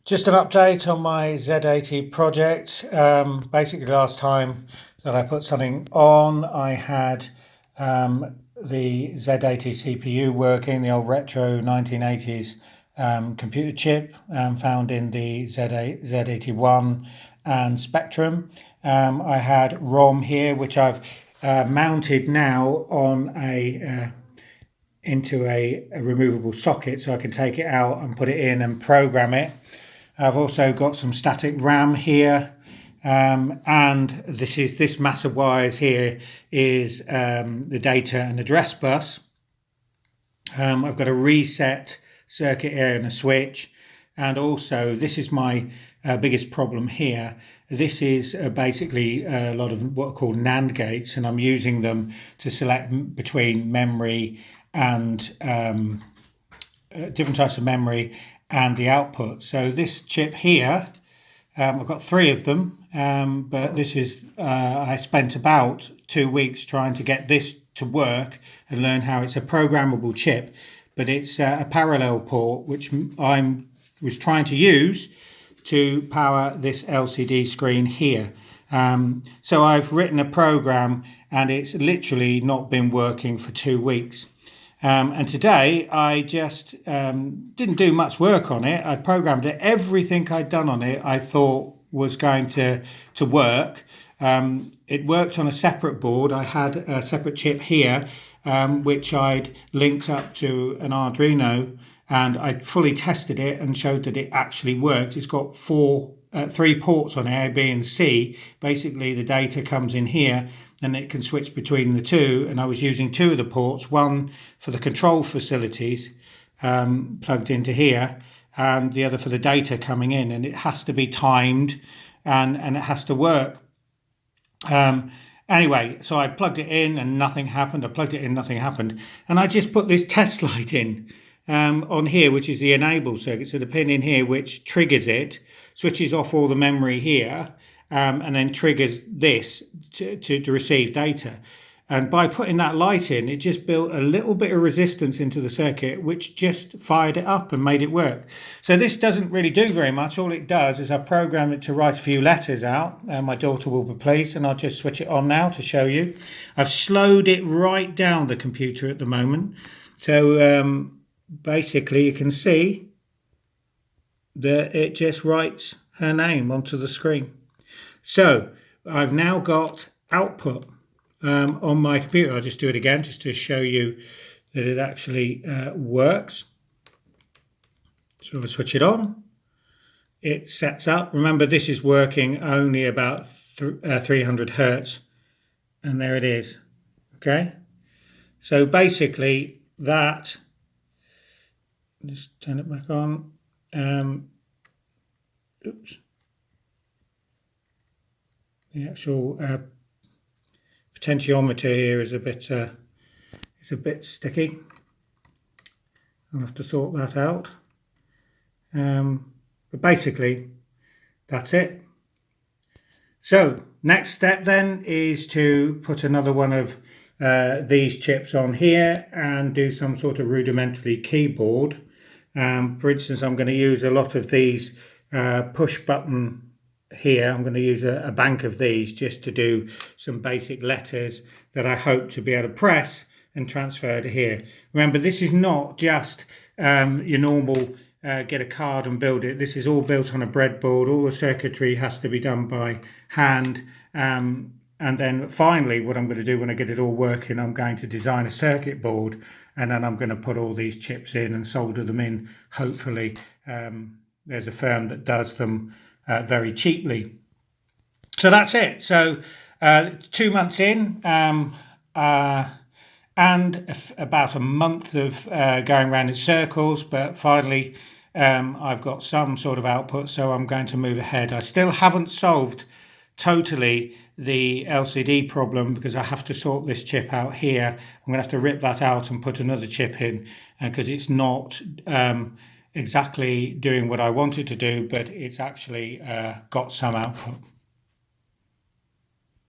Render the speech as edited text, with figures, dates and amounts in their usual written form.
Just an update on my Z80 project. Basically, last time that I put something on, I had the Z80 CPU working, the old retro 1980s computer chip found in the Z81 and Spectrum. I had ROM here, which I've mounted now on into a removable socket, so I can take it out and put it in and program it. I've also got some static RAM here, and this mass of wires here is the data and address bus. I've got a reset circuit here and a switch, and also this is my biggest problem here. This is basically a lot of what are called NAND gates, and I'm using them to select between memory and different types of memory and the output. So this chip here, I've got 3 of them, but this is I spent about 2 weeks trying to get this to work and learn how it's a programmable chip, but it's a parallel port which I was trying to use to power this LCD screen here. So I've written a program and it's literally not been working for 2 weeks. And today I just didn't do much work on it. I programmed it. Everything I'd done on it I thought was going to work. It worked on a separate board. I had a separate chip here, which I'd linked up to an Arduino, and I fully tested it and showed that it actually worked. It's got 3 ports on it, A, B and C. Basically the data comes in here and it can switch between the 2, and I was using 2 of the ports, one for the control facilities plugged into here, and the other for the data coming in, and it has to be timed and it has to work. Anyway, so I plugged it in and nothing happened. I plugged it in, nothing happened, and I just put this test light in on here, which is the enable circuit, so the pin in here which triggers it, switches off all the memory here, and then triggers this to receive data. And by putting that light in, it just built a little bit of resistance into the circuit, which just fired it up and made it work. So this doesn't really do very much. All it does is I program it to write a few letters out, and my daughter will be pleased, and I'll just switch it on now to show you. I've slowed it right down, the computer, at the moment. So basically you can see that it just writes her name onto the screen. So I've now got output on my computer. I'll just do it again just to show you that it actually works. So if I switch it on, it sets up. Remember, this is working only about 300 hertz, and there it is. Okay, so basically that, just turn it back on. Oops. The actual potentiometer here is a bit sticky. I'll have to sort that out. But basically, that's it. So next step then is to put another one of these chips on here and do some sort of rudimentary keyboard. For instance, I'm going to use a lot of these push button here. I'm going to use a bank of these just to do some basic letters that I hope to be able to press and transfer to here. Remember, this is not just your normal get a card and build it. This is all built on a breadboard. All the circuitry has to be done by hand. And then finally, what I'm going to do when I get it all working, I'm going to design a circuit board, and then I'm going to put all these chips in and solder them in. Hopefully, there's a firm that does them very cheaply. So that's it. So 2 months in, and about a month of going around in circles, but finally I've got some sort of output, so I'm going to move ahead. I still haven't solved totally the LCD problem because I have to sort this chip out here. I'm going to have to rip that out and put another chip in because it's not exactly doing what I wanted to do, but it's actually got some output.